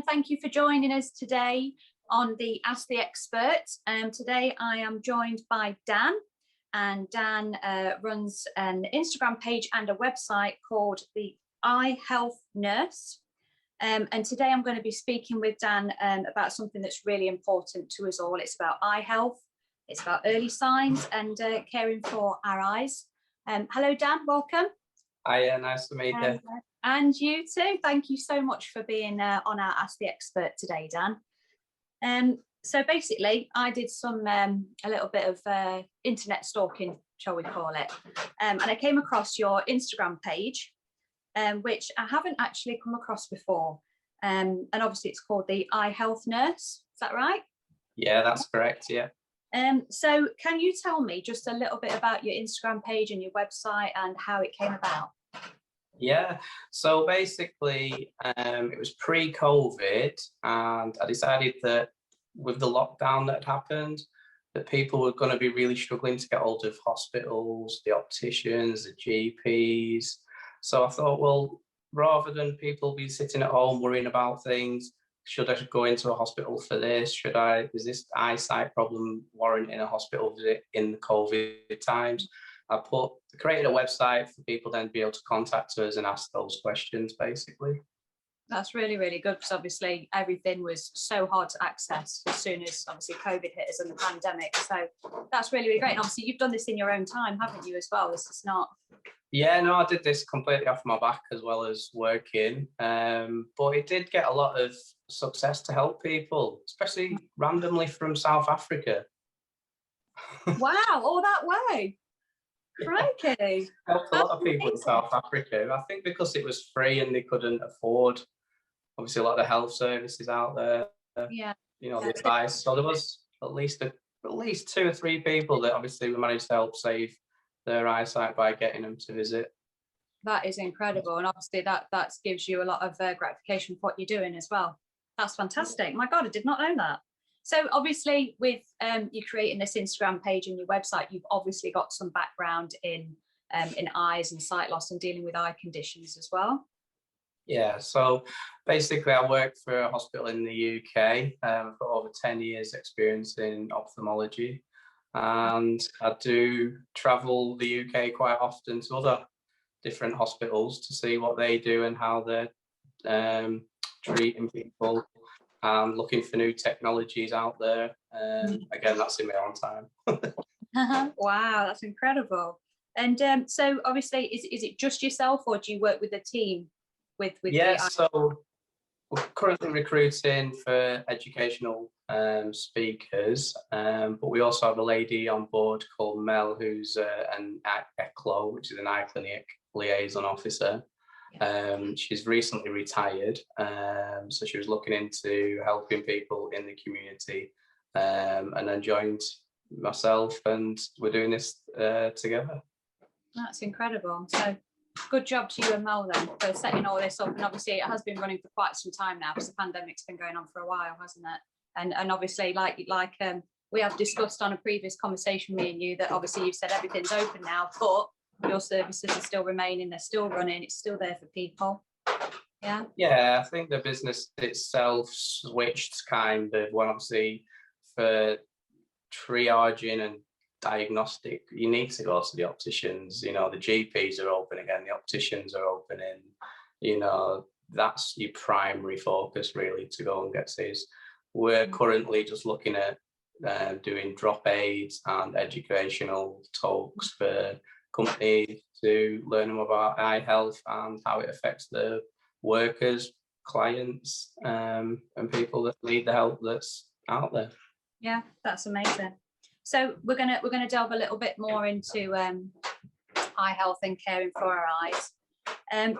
thank you for joining us today on the Ask the Expert. Today I am joined by Dan, and Dan runs an Instagram page and a website called the Eye Health Nurse. And today I'm going to be speaking with Dan about something that's really important to us all. It's about eye health, it's about early signs and caring for our eyes. Hello Dan, welcome. Hi, nice to meet you. And you too. Thank you so much for being on our Ask the Expert today, Dan. So basically, I did a little bit of internet stalking, shall we call it, and I came across your Instagram page, which I haven't actually come across before. And obviously, it's called the Eye Health Nurse. Is that right? Yeah, that's correct. Yeah. So can you tell me just a little bit about your Instagram page and your website and how it came about? Yeah, so basically it was pre-COVID, and I decided that with the lockdown that had happened, that people were going to be really struggling to get hold of hospitals, the opticians, the GPs. So I thought, well, rather than people be sitting at home worrying about things, should I go into a hospital for this? Is this eyesight problem warranting a hospital visit in the COVID times? I created a website for people then to be able to contact us and ask those questions, basically. That's really, really good, because obviously everything was so hard to access as soon as obviously COVID hit us and the pandemic. So that's really, really great. And obviously you've done this in your own time, haven't you, as well? This is not... Yeah, no, I did this completely off my back as well as working. But it did get a lot of success to help people, especially randomly from South Africa. Wow, all that way. Crikey. Helped a lot of people in South Africa. I think because it was free and they couldn't afford, obviously, a lot of the health services out there. Yeah. You know, the advice. So there was at least 2 or 3 people that obviously we managed to help save their eyesight by getting them to visit. That is incredible, and obviously that gives you a lot of gratification for what you're doing as well. That's fantastic. My God, I did not know that. So obviously with you creating this Instagram page and your website, you've obviously got some background in eyes and sight loss and dealing with eye conditions as well. Yeah, so basically I work for a hospital in the UK. I've got over 10 years experience in ophthalmology, and I do travel the UK quite often to other different hospitals to see what they do and how they're treating people and looking for new technologies out there. Again, that's in my own time. Wow, that's incredible. And so obviously, is it just yourself, or do you work with a team? So we're currently recruiting for educational speakers, but we also have a lady on board called Mel, who's an ECLO, which is an eye clinic liaison officer. She's recently retired, so she was looking into helping people in the community, and then joined myself, and we're doing this together. That's incredible. So good job to you and Mel then for setting all this up. And obviously it has been running for quite some time now, because the pandemic's been going on for a while, hasn't it? And obviously like we have discussed on a previous conversation, me and you, that obviously you've said everything's open now, but your services are still remaining, they're still running, it's still there for people. Yeah, I think the business itself switched kind of when obviously for triaging and diagnostic, you need to go to the opticians. You know, the GPs are open again, the opticians are opening. You know, that's your primary focus really, to go and get these. We're currently just looking at doing drop aids and educational talks for companies to learn more about eye health and how it affects the workers, clients, and people that need the help that's out there. Yeah, that's amazing. So we're gonna delve a little bit more into eye health and caring for our eyes.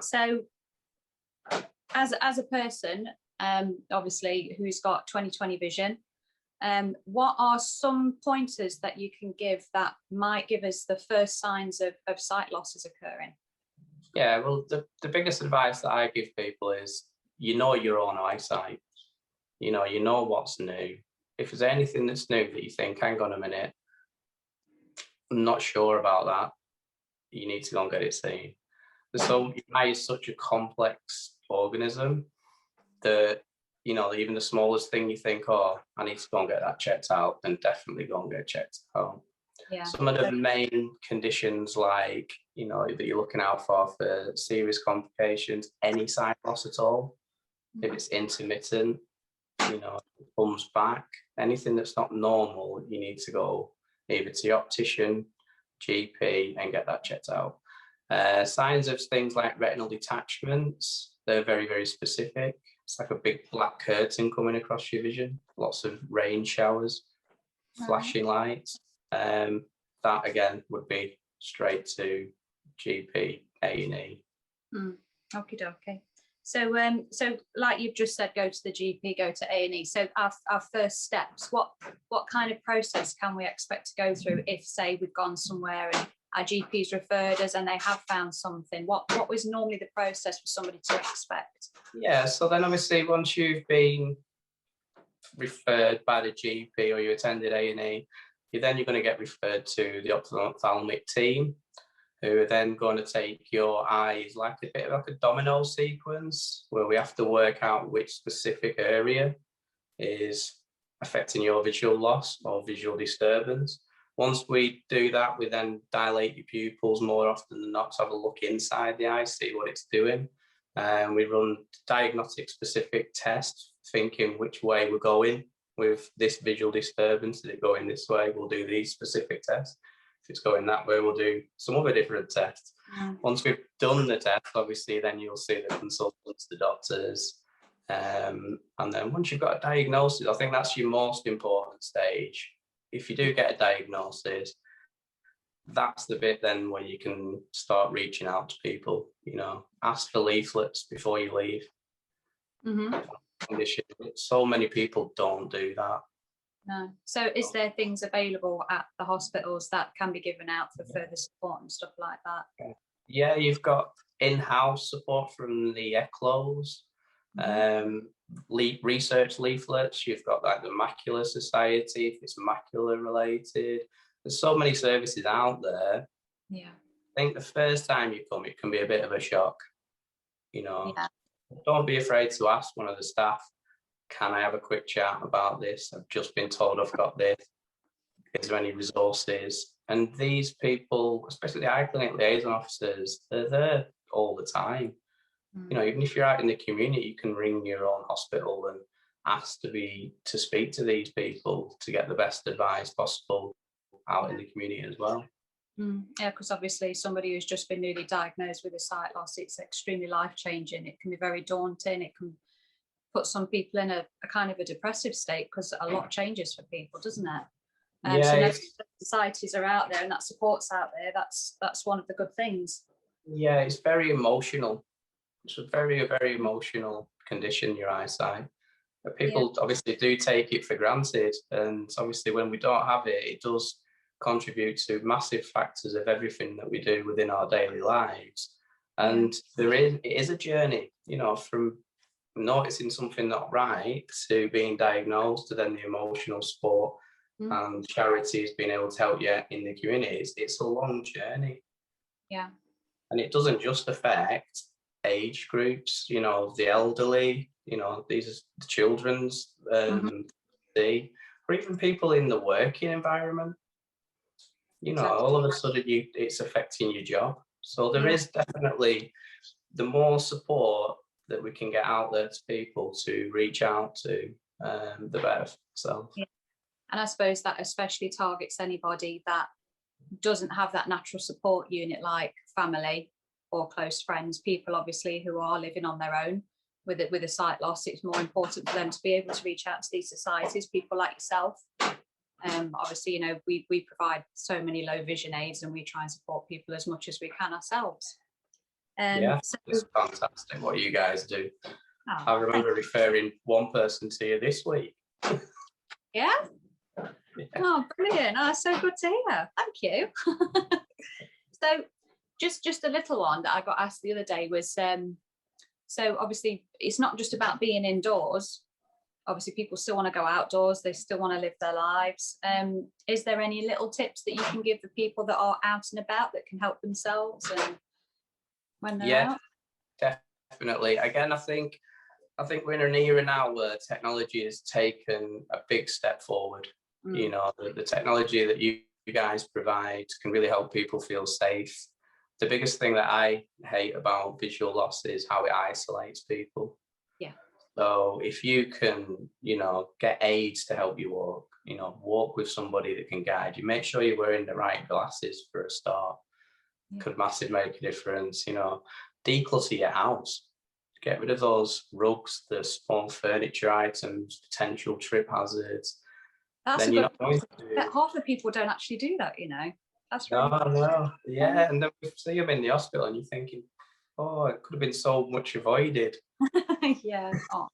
So as a person, obviously, who's got 20/20 vision, what are some pointers that you can give that might give us the first signs of sight losses occurring? Yeah, well, the biggest advice that I give people is, you know your own eyesight. You know what's new. If there's anything that's new that you think, hang on a minute, I'm not sure about that, you need to go and get it seen. So your eye is such a complex organism that you know, even the smallest thing you think, oh, I need to go and get that checked out, then definitely go and get checked out. Yeah. Some of the main conditions, like, you know, that you're looking out for serious complications, any sight loss at all, if it's intermittent, you know, it comes back, anything that's not normal, you need to go either to your optician, GP, and get that checked out. Signs of things like retinal detachments, they're very, very specific. It's like a big black curtain coming across your vision, lots of rain showers, flashing lights. That again would be straight to GP, A&E. Okie dokie. So like you've just said, go to the GP, go to A&E. So our first steps, what kind of process can we expect to go through if, say, we've gone somewhere and our GP's referred us and they have found something? What was normally the process for somebody to expect? Yeah, so then obviously once you've been referred by the GP or you attended A&E, you're going to get referred to the ophthalmic team, who are then going to take your eyes like a bit like a domino sequence, where we have to work out which specific area is affecting your visual loss or visual disturbance. Once we do that, we then dilate your pupils more often than not to have a look inside the eye, see what it's doing. And we run diagnostic specific tests, thinking which way we're going with this visual disturbance. Is it going this way? We'll do these specific tests. If it's going that way, we'll do some other different tests. Once we've done the test, obviously, then you'll see the consultants, the doctors. And then once you've got a diagnosis, I think that's your most important stage. If you do get a diagnosis, that's the bit then where you can start reaching out to people, you know, ask for leaflets before you leave. So many people don't do that. No. So is there things available at the hospitals that can be given out for further support and stuff like that? Yeah, you've got in-house support from the ECLOs, research leaflets. You've got like the Macular Society, if it's macular related. There's so many services out there. Yeah. I think the first time you come, it can be a bit of a shock, you know. Yeah. Don't be afraid to ask one of the staff, can I have a quick chat about this? I've just been told I've got this. Is there any resources? And these people, especially the eye clinic liaison officers, they're there all the time. You know, even if you're out in the community, you can ring your own hospital and ask to speak to these people to get the best advice possible out in the community as well. Yeah, because obviously somebody who's just been newly diagnosed with a sight loss, it's extremely life-changing. It can be very daunting. It can put some people in a kind of a depressive state because a lot changes for people, doesn't it? So no societies are out there and that support's out there. That's one of the good things. Yeah, it's very emotional. It's a very, very emotional condition, your eyesight. But people obviously do take it for granted. And obviously when we don't have it, it does contribute to massive factors of everything that we do within our daily lives. And it is a journey, you know, from noticing something not right to being diagnosed, to then the emotional support and charities being able to help you in the community. It's a long journey. Yeah. And it doesn't just affect age groups, you know, the elderly, you know, these are the children's, or even people in the working environment. You know, all of a sudden it's affecting your job. So there is definitely, the more support that we can get out there to people to reach out to, the better. So, and I suppose that especially targets anybody that doesn't have that natural support unit, like family or close friends, people obviously who are living on their own with a sight loss. It's more important for them to be able to reach out to these societies, people like yourself. Obviously, you know, we provide so many low vision aids and we try and support people as much as we can ourselves. It's fantastic what you guys do. I remember referring one person to you this week. Oh, brilliant. Oh, so good to hear. Thank you. So just a little one that I got asked the other day was, so obviously it's not just about being indoors. Obviously people still want to go outdoors, they still want to live their lives. Is there any little tips that you can give the people that are out and about that can help themselves and when they're out? Definitely. Again, I think I think we're in an era now where technology has taken a big step forward. You know, the technology that you guys provide can really help people feel safe. The biggest thing that I hate about visual loss is how it isolates people. Yeah. So if you can, you know, get aids to help you walk, you know, walk with somebody that can guide you, make sure you're wearing the right glasses for a start. Yeah. Could massively make a difference. You know, declutter your house. Get rid of those rugs, the small furniture items, potential trip hazards. That's Then a you're good. not going to. Half the people don't actually do that, you know. That's No, really. no, yeah. And then we see them in the hospital, and you're thinking, oh, it could have been so much avoided. Yeah. Oh,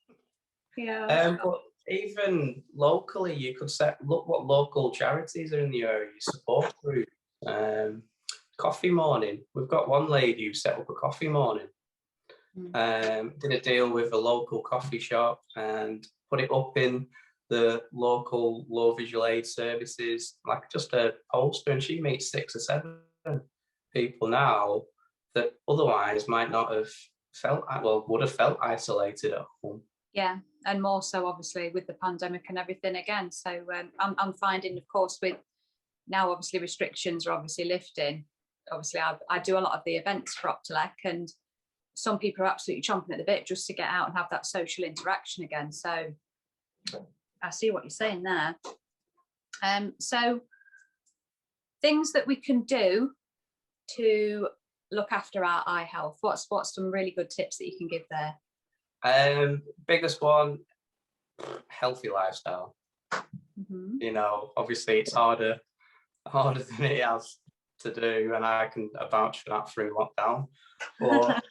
yeah. But even locally, you could look what local charities are in the area, support groups. Coffee morning. We've got one lady who set up a coffee morning. Did a deal with a local coffee shop and put it up in the local low visual aid services, like just a poster, and she meets 6 or 7 people now that otherwise might not have felt, well, would have felt isolated at home. Yeah, and more so obviously with the pandemic and everything again. So I'm finding, of course, with now obviously restrictions are obviously lifting. Obviously, I do a lot of the events for Optilec, and some people are absolutely chomping at the bit just to get out and have that social interaction again. So I see what you're saying there. So things that we can do to look after our eye health. What's some really good tips that you can give there? Biggest one, healthy lifestyle. You know, obviously it's harder than it has to do, and I can vouch for that through lockdown. But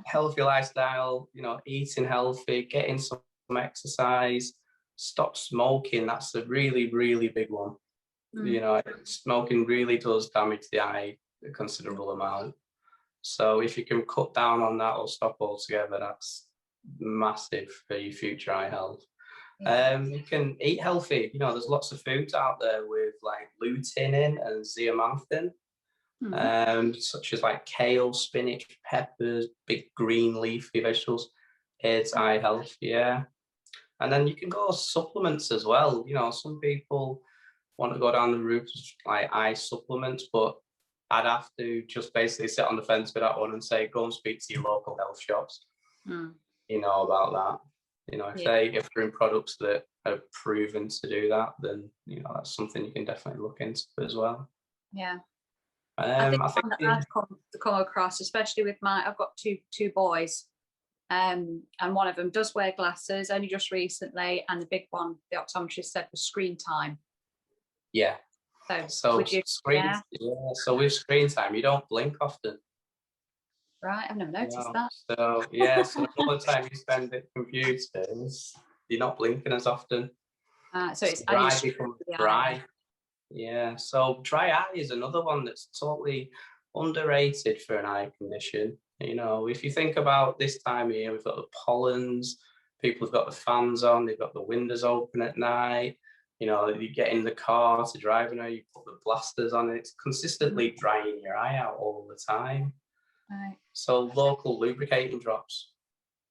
healthy lifestyle, you know, eating healthy, getting some exercise, stop smoking. That's a really, really big one. You know, smoking really does damage the eye a considerable amount. So if you can cut down on that or stop altogether, that's massive for your future eye health. You can eat healthy. You know, there's lots of foods out there with like lutein in and zeaxanthin, such as like kale, spinach, peppers, big green leafy vegetables. It's eye health, yeah. And then you can go supplements as well. You know, some people want to go down the route of like eye supplements, but I'd have to just basically sit on the fence with that one and say, go and speak to your local health shops. You know about that. You know, if they're in products that are proven to do that, then you know that's something you can definitely look into as well. Yeah. I think one that I've come across, especially with I've got two boys, and one of them does wear glasses only just recently, and the big one, the optometrist said, was screen time. Yeah. So with screen time, you don't blink often. Right, I've never noticed that. So yeah, so the more time you spend at computers, you're not blinking as often. So it's dry becomes dry. Yeah, so dry eye is another one that's totally underrated for an eye condition. You know, if you think about this time of year, we've got the pollens, people have got the fans on, they've got the windows open at night. You know, you get in the car to drive, you know, you put the blasters on, and it's consistently drying your eye out all the time. Right. So local lubricating drops,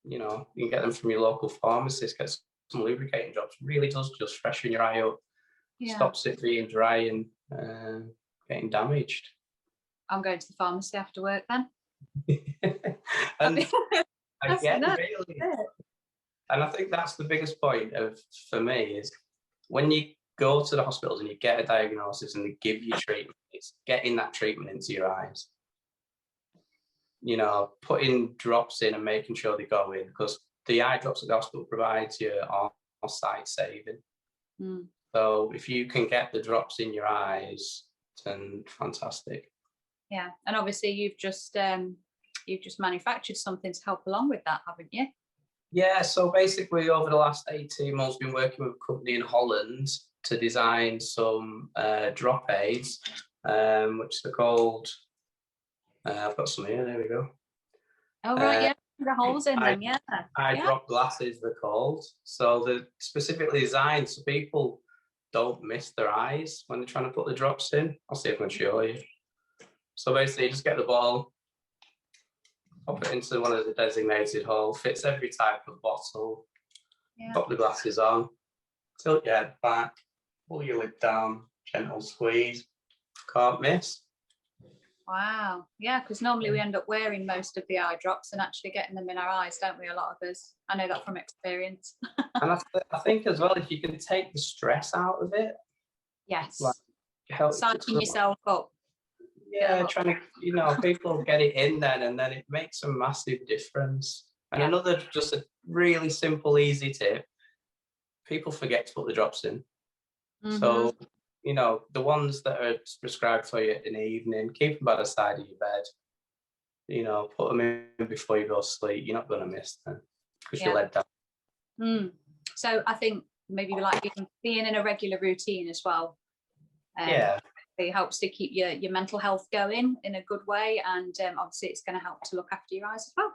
you know, you can get them from your local pharmacist, get some lubricating drops, really does just freshen your eye up. Stops it being dry and getting damaged. I'm going to the pharmacy after work then. And again, really, and I think that's the biggest point for me is when you go to the hospitals and you get a diagnosis and they give you treatment, it's getting that treatment into your eyes. You know, putting drops in and making sure they go in, because the eye drops that the hospital provides you are sight saving. So if you can get the drops in your eyes, then fantastic. Yeah, and obviously you've just manufactured something to help along with that, haven't you? Yeah, so basically over the last 18 months, been working with a company in Holland to design some drop aids, which they're called. I've got some here. There we go. Oh right, yeah, the holes in them, yeah. Eye drop glasses, they're called. So they're specifically designed so people don't miss their eyes when they're trying to put the drops in. I'll see if I can show you. So basically, you just get the ball, pop it into one of the designated holes, fits every type of bottle. Yeah. Pop the glasses on, tilt your head back, pull your lid down, gentle squeeze, can't miss. Wow. Yeah, because normally we end up wearing most of the eye drops and actually getting them in our eyes, don't we? A lot of us. I know that from experience. And I think as well, if you can take the stress out of it, Yes. like help Psyching yourself up. Yeah, trying to, people get it in then, and then it makes a massive difference. And another, just a really simple, easy tip, people forget to put the drops in. So, the ones that are prescribed for you in the evening, keep them by the side of your bed. Put them in before you go to sleep. You're not going to miss them because you'll let down. So I think maybe like being in a regular routine as well. It helps to keep your mental health going in a good way, and obviously it's going to help to look after your eyes as well.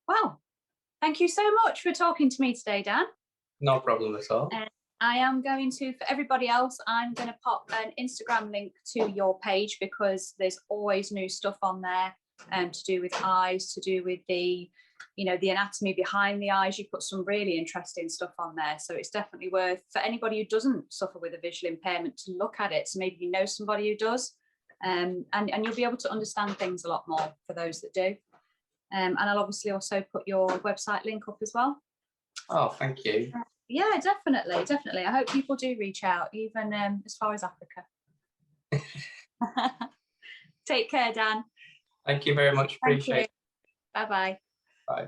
Well, thank you so much for talking to me today, Dan. No problem at all. I am going to, for everybody else, I'm going to pop an Instagram link to your page, because there's always new stuff on there to do with eyes, to do with the anatomy behind the eyes. You put some really interesting stuff on there. So it's definitely worth, for anybody who doesn't suffer with a visual impairment, to look at it. So maybe you know somebody who does, and you'll be able to understand things a lot more for those that do. And I'll obviously also put your website link up as well. Oh, thank you. Yeah, definitely. I hope people do reach out, even as far as Africa. Take care, Dan. Thank you very much. Appreciate it. Bye-bye. Bye.